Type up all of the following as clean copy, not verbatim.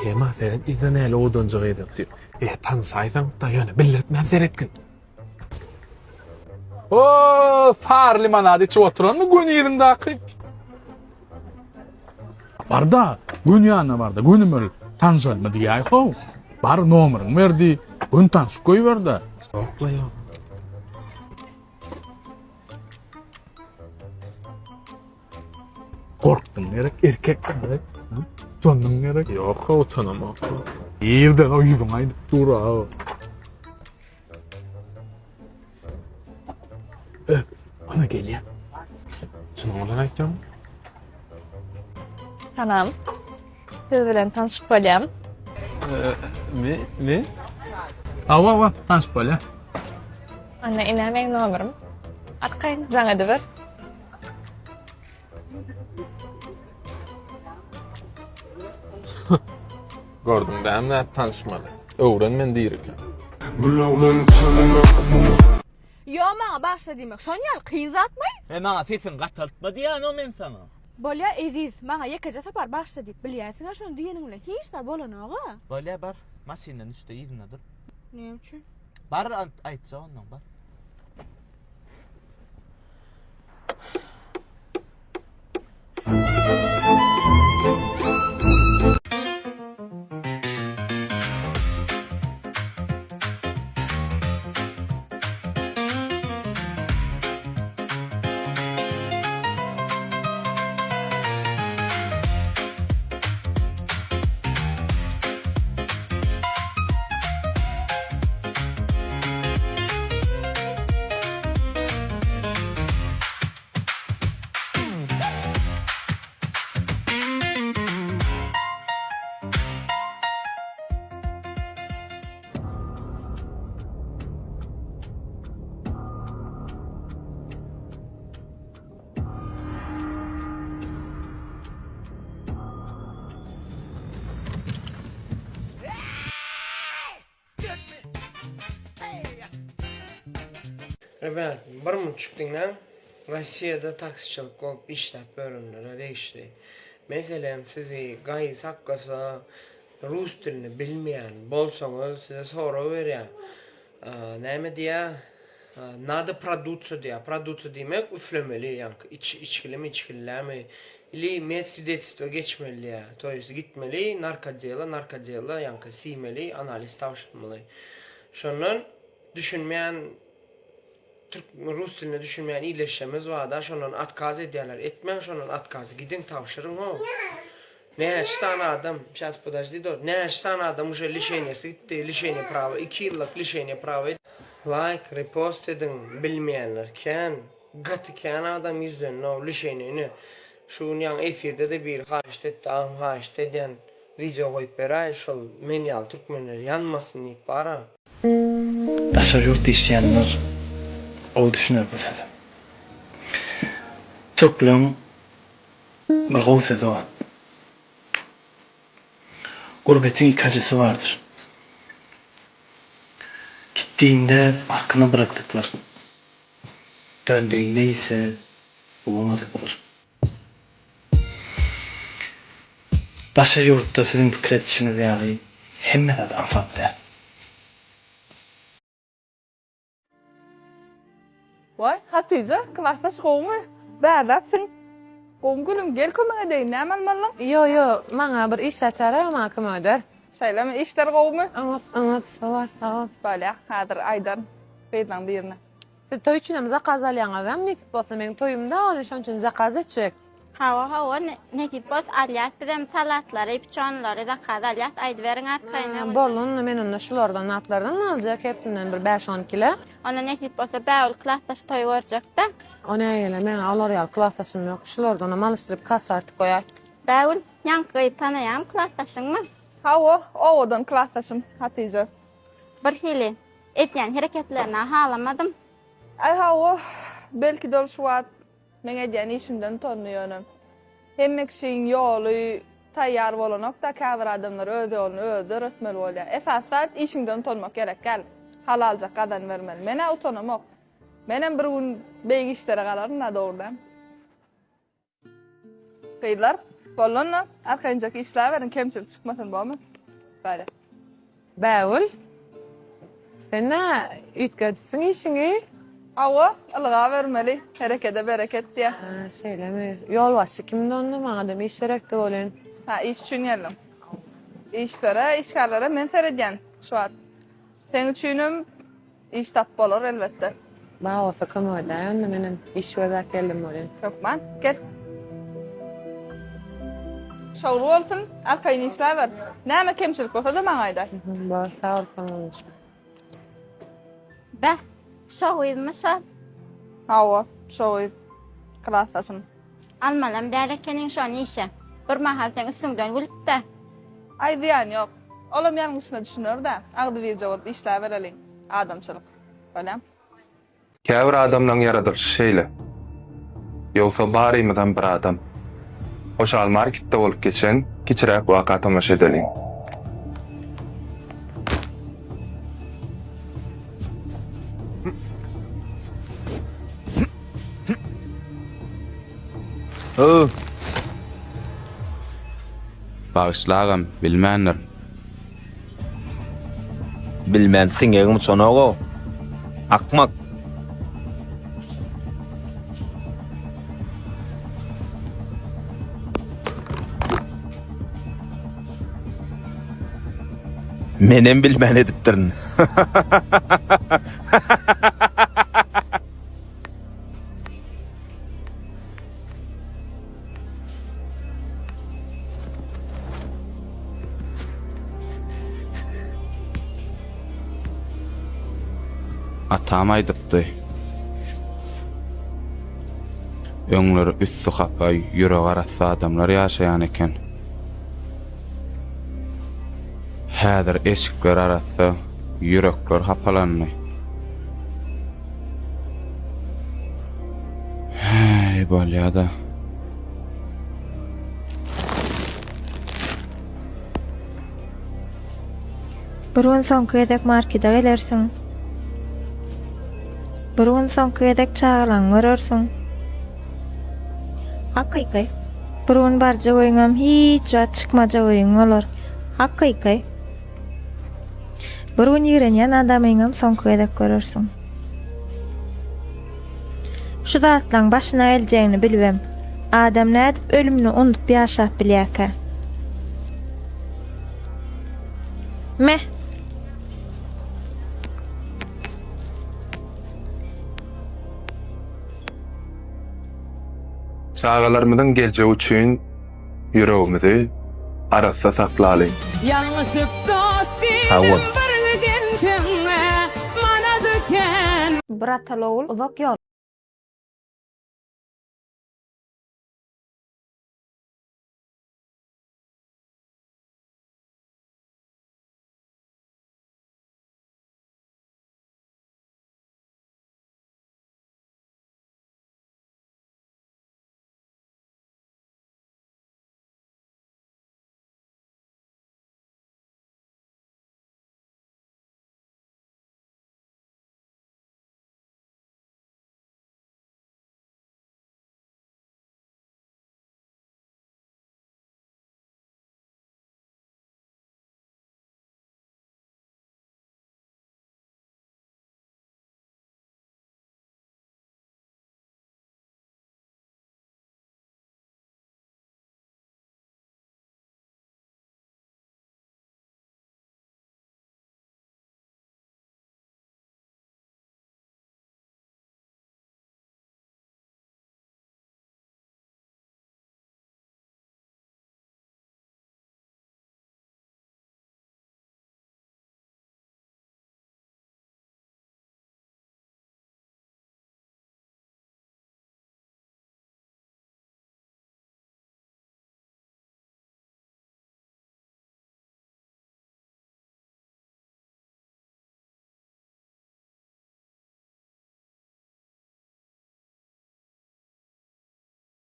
Tema seret iden ele odanca gaydak diyor. Tanışaysan da yöne belirtmen seretkin. Far limonadi içip oturan mı gün yerindaki? Var da, gün yana var da, günüm öl tanışalım diye ayxo. Bar nomerun verdi, gün tanışıp koyuver da. Yok la yok. Korktun gerek, erkek gerek. Utandın gerek. Yok utanamak. Yerden o yüzün aydıp dur ha. Ana gel ya. Şunu olan aytacağım. Tamam. Siz bilen tanışıp bolyam. Ne? Ava, tanışıp böyle. Anna ina men nomerim. Arkayn jaňa ber. Gördüm de hem tanışmalı. Öğrenmen diyirik. Yo maňa başla diýmek. Şonýal kyn zatmaý. Maňa sesin gatyltma diýän o men sana. Bolýa eziz, maňa ýekeje tapar başla diýip bilýärsiň şonu diýeniň bilen hiç de bolanaga. Böyle bar maşynyň üstü ýerine dur. Näme üçin? Bar aýtsa ondan bar. Evet, 1,5 Rossiyada taksiçilik bolup işläp bölümlere değişdi. Meselem sizi gaýy sakkasa rus dilini bilmeýän bolsaňyz size soraw berýär. Näme diýär? Nada produksiýa diýär. Produksiýa diýmek üflemeli, ýa-ni içkilimi, ili medswidetstwo geçmeli ýa. Toýsy gitmeli, narkodela, ýa-ni siýmeli, analiz tapşyrmaly. Şondan düşünmeýän Rus dilini düşünmeyen iyileşmemiz var da şunun atkaz ediyorlar. Etmeyen şunun atkazı. Gidin tavşırın o. Ne sana adam, сейчас подожди, ne sana adam уже лишение gitti, лишение права, 2 yıllık лишение права. Like, repost edin, bilmeyenler ken, ken adam yüzden no лишениeni. Şu yan efirde de bir haştet diyen video koyup beray, şol menyal Türkmenler yanmasın deyip bara. Aşağı yurt isteyenler o düşünür bu sefer. Türklerin bir gavsede var. Gurbetin iki acısı vardır. Gittiğinde arkana bıraktıklar. Döndüğünde ise bulamadıklar. Başka yurtta sizin fikir etişiniz yani hemen adam farklı. Vay, Hatice, klassdaş goňmy? Bärdapsyň. Goň gülüm, gel kömek edeýin, näme almalyň? Yo, maňa bir iş açara ýa-ma kömekder. Şeýlemi işler goňmy? Anlat, sağ. Bala, hadyr aýdan beýdan birine. Siz toy üçin hem zakaz alýaňa hem netip bolsa meň toýumda ony şoň üçin zakaz etjek. Hawa ne tip bos alyat bilen salatlary, piçonlary da kadalyat aýdy beriň atsaýna. Bolun men onda şulardan atlardan aljak hepsinden bir 5-10 kilo. Ona ne tip bolsa bäwul klassdaş toy görjek da. Ona ýele men alar ýal klassdaşym ýok. Şulardan alışdyryp kasarty goýar. Bäwul ýanky tanaýam klassdaşyňmy? Hawa, owadan klassdaşym Hatice. Bir hili etýän hereketlerini halamadym. Ay Hawa, belki de şu wagt men edýän işimden tonýanym. Hemmek şeyin ýoly taýýar bolanokda käbir adamlar öz ýolunu özü ötmeli bolýar. Esasat işiňden tonmak gerek gel. Halalja gadan bermeli. Mene utanamok. Menem bir gün beýik işlere galaryn da dogrudan. Kıylar, Bollunmy? Arkaňjaki işler berin kemçilik çykmasyn bolmy? Böyle. Bägül. Sen nä ütgädipsiň işiňi? Awa, ylga bermeli. Herekede bereket diýe. Ha, şeýlemi. Ýolbaşçy kimdi onda maňa da iş şerekde bolen. Ha, iş üçin geldim. İşgärlere men seredýän şu an. Sen üçinem iş tap bolar elbette. Ba olsa kömekde onda menem iş gözäp geldim bolen. Çokman, gel. Şowru bolsun, arkaýyn işler ber. Näme kemçilik bolsa da maňa aýda. Ba sağ ol kanalmış. Bä, şowymy Hawa, şowy klassdaşym. almalam dälekeniň şon işe. Bir mahal sen üstüňden gülüpdi. Aýdýan ýok. Olam ýalňysyna düşünür da, agdy bir jogap işler bereliň. Adamçylyk. Bilen. Käbir adamlaň ýaradylyşy şeýle. Ýogsa barymydan bir adam. Oşal marketde bolup geçen kiçirek waka tamaşa edeliň. Bağışlagam, bilmändir. Bilmän siňegim çonogo. Akmak. Menem bilmän edipdirin. Atam aýdypdy. Öňleri üstü gapay, ýüregi arasy adamlar ýaşaýan eken. Häzir eşikler arasy ýürekler hapalandy. Hey, bolýada. Burun soňky edek markete gelersiň. Burun soňky edek çağıran görersiň. Hakyký. Burun barja goýňam hiç wagt çykmaja goýun bolar. Hakyký. Burun ýerenýän adamyňam soňky edek görersiň. Şu zatlaň başyna geljegini bilbem. Adam nädip ölümni unutup ýaşap bilýärkä. Meh. Çağalarymyň geljegi üçin ýüregimizi arasda saklaly. Sawol. Bratalowul uzak ýol.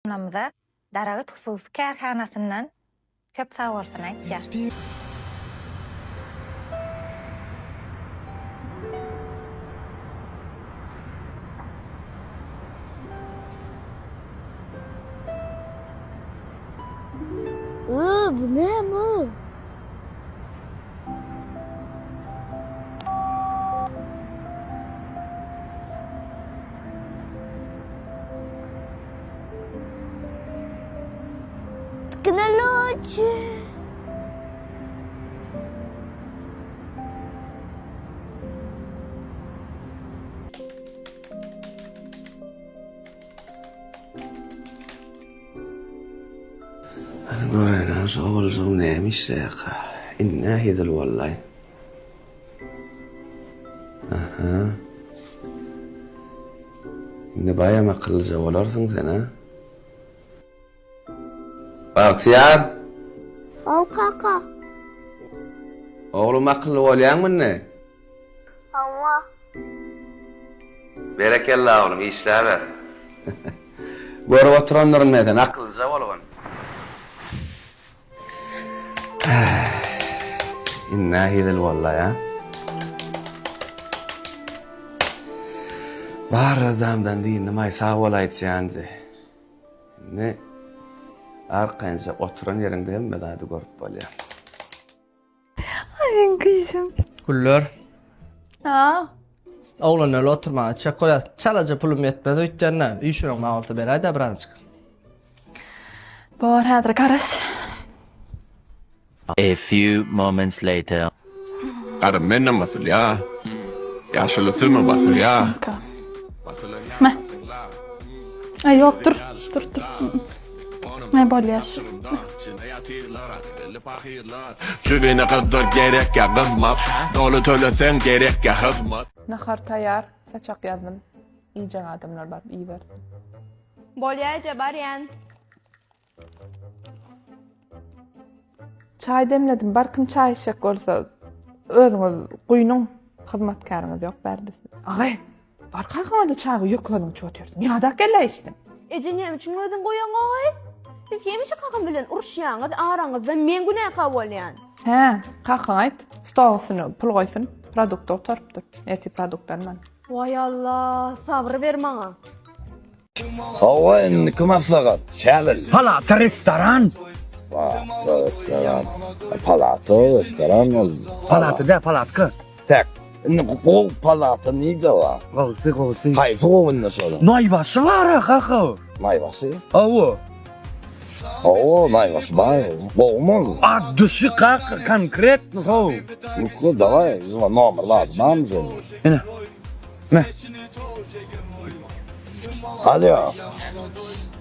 Namda daragy hususy kärhanasyndan köp sag bolsun aýtja. Aynen soğulsun neymiş ya? İnne hidil vallahi. Aha. Ne bayağı akıllıca olarsın sen ha? Bahtiyar. O kaka. Oğlum akıllı olayan mı ne? Allah. Berekellah oğlum işler ver. Görüp oturanların neden akıllıca olun. İnna hidil vallahi ya. Var adamdan değil namay sağ olaydı yandı. Ne? Arkanca oturan yerinde mi daha da görüp böyle. Ay kızım. Güller. Ha? Oğlanlarla oturmağa çek koyas. Çalaca pulum yetmedi ötkenle. İyi şunun mağurtu beray da birazcık. Bor hädre karas. A few moments later. Adam menden basıl ya. Yaşlısın basıl ya. Ay yok dur. Dur. Ne bolyaş. Cübine kadar gerek ya kızmat. Dolu tölesen gerek ya hızmat. Nahar tayar. Saçak yazdım. İyice adamlar var. İyi ver. Bolyaca baryan. Çay demledim. Barkım çay içecek olsa özünüz kuyunun hizmetkarınız yok berdisi. Ağay. Barkakana çayı yokladım çoğutuyorsun. Ya da gelle içtim. Ecenem için özün koyan ağay. Siz yemişe kakam bilen uruşyanız aranızda men günah kavolyan. He. Kakın ait. Stoğusunu pul koysun. Produktu oturuptur. Erti produktlarman. Vay Allah. Sabrı ver bana. Hava ennikim aslagat. Şälil. Palata restoran. Restoran. Palata restoran ol. Palata da palatka. Tek. Kol palata neydi var? Gavsi. Hayfı kovunna sonra. Nayvası var ha kaka. Mayvası. Avu. Oo mayvası var. Boğumol. Addışı kaka konkret mi ho? Bu davay. Bizim numar lazım. Namı senin. Yine. Ne? Alo.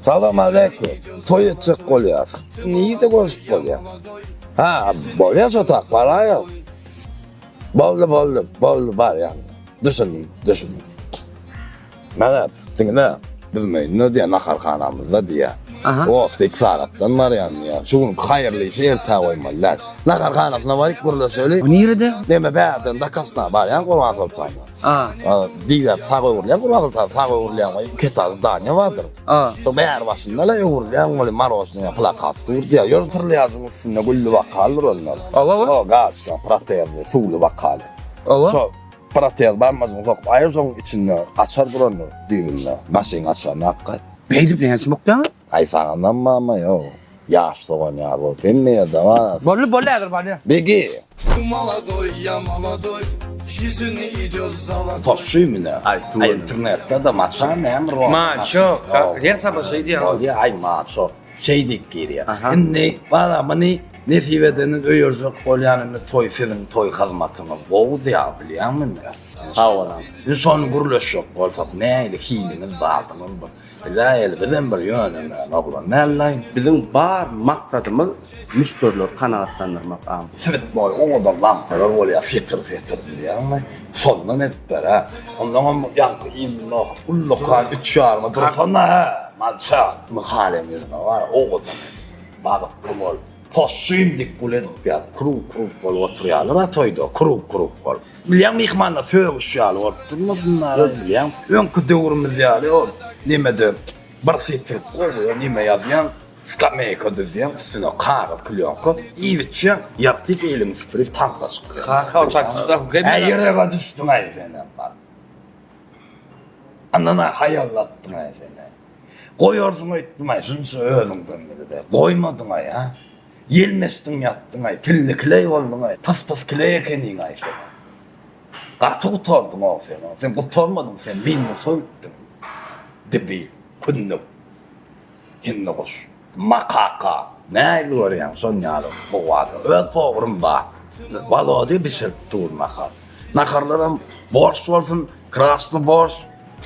Salam aleyküm. Toy edecek kolyar. Niye de görüşüp kolyar? Ha, bolya çotak var ayaz. Bollu var yani. Düşündüm. Mene, dinle. Bilmeyin ne diye nakarkanamızda diye. O hafta 2 saatten var yani ya. Şu gün hayırlı işi erteye koymalılar. Nakarkanasına var ilk burada söyleyeyim. O nerede? Deme beğendin de kasına var yani kurban sultanı. Diğer sağa uğurlayan kurban sultanı sağa uğurlayan 2 tane danya vardır. So beğer başında la uğurlayan böyle marosuna plakat dur diye yorturlu yazın üstünde güllü bakalır onlar. O gazdan prateyazlı fuğlu bakalı. So prateyaz barmazını sokup ayırsın içinde açar duranı düğünle. Maşin açar ne hakkı. Beydip ne yansın mokta mı? Ay falan ama ya. Yaş soğan ya bu. Bilmeye de var. Bollu eğer bana. Begi. Poşuy mu ne? Ay internette de maça ne emri var? Maço. Her sabah şey diyor. Ya ay maço. Şey dik giriyor. Şimdi bana mani nesibedenin öyürzük olyanını toy film toy kazmatını boğdu ya biliyor musun? Havalan. Son guruluş yok olsak neyle hiliniz bağdınız bu. Bizden bir yönüm abla. Nellayn? Bizim bar maksadımız müşteriler kanaatlandırmak am. Svet boy o da lampalar oluyor fiyatır biliyor musun? Sonuna ne dipler ha? Ondan yankı illa ullokan 3 yarma dursan ha. Maça mıhalemiz var o da ne? Bak bol. Poşuyum dik buledik ya. Kuru bol oturuyorlar toyda. Kuru bol. Biliyor musun ihmanla söğüş yalı oturmasınlar. Biliyor musun? Önkü devrimiz yalı. Nimede barfitir oluyor nime yazyan skameye koduzyan üstüne kağıt kılıyor. İyi biçim yaptık elimiz bir tankla çıkıyor. Kaka uçakçısı. Yere düştüm efendim bak. Anana hayallattın efendim. Koyorsun ettim ay şunu söyledim ben de. Koymadın ay ha. Yelmestin yattın ay. Pilli kiley oldun ay. Pas kiley ekenin ay efendim. Katı kurtardın o efendim. Sen kurtarmadın sen beni soyuttun. Dibi, kunnuk, hinnoş, makaka. Ne olur yani son yarım bu vardı. Öyle poğrum var. Vallahi bir şey durmakar. Nakarlarım borç olsun, kraslı borç,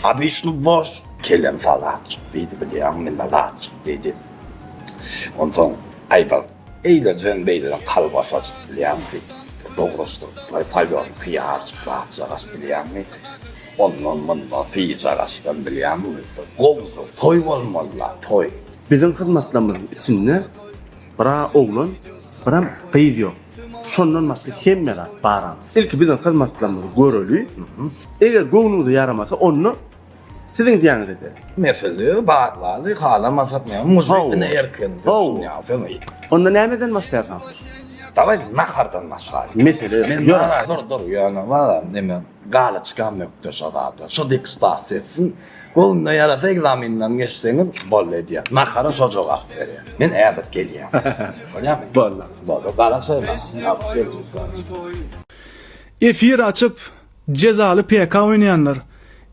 abişli borç. Kelem falan çıktıydı biliyor musun? Minnalar çıktıydı. Ondan Aybal, eýlejen beýleň kalbaşa bilýärmi? Dogrusdur. Ay falyor, hiyar, rahatçagas bilýärmi? Ondan mundan fiýçagasdan bilýärmi? Gowzu, toy bolmaly, toy. Bizim hyzmatlarymyzyň içinde bira oglan, bira gyýz ýok. Şondan başga hemmeler baran. İlk bizim hyzmatlarymyzy göreli. Eger göwnüňize yaramasa onu siziň diýäňiz eder. Mesele bağlady, hala masatmayan muzikini erken. Onda nämeden başlaýarsan? Davay nahardan başlaýar. Mesele Men dur ýa-ni wala neme gala çykan nökte şadaty. Şu dikstasyýasyn golunda ýarasa egzaminden geçseňiz bolla edýär. Nahara şo jogap berýär. Men äýdip gelýär. Bolýarmy? Bolla. Gala söýle. Efir açıp cezalı PK oynayanlar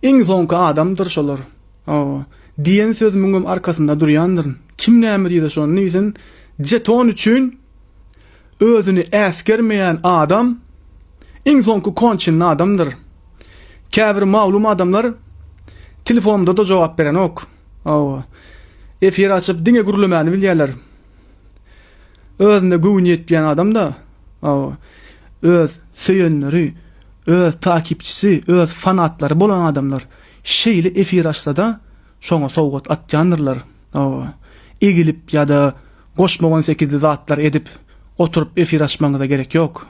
iň soňky adamdyr şolar. Diýen söz müňüm arkasynda durýandyr. Kim näme diýse şonu diýsin, jeton üçin özüni äsgermeýän adam iň soňky konçyn adamdyr. Käbir maglum adamlar telefonda da jogap beren ok. Efir açyp diňe gürlemäni bilýärler. Özüne güwün ýetmeýän adam da öz söýenleri, öz takipçisi, öz fanatlary bolan adamlar şeýle efir açsa da şoňa sowgat atýandyrlar. Egilip ýa-da goşmagan sekilde zatlar edip oturup efir açmaňyza da gerek ýok.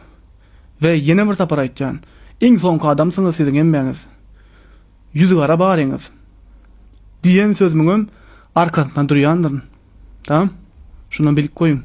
Ve ýene bir tapar aýtjan, iň soňky adamsyňyz siziň emmeňiz. Yüzü gara baryňyz. Diýen söz müňüm arkasyndan durýandyr. Tamam? Şunu bilip koyun.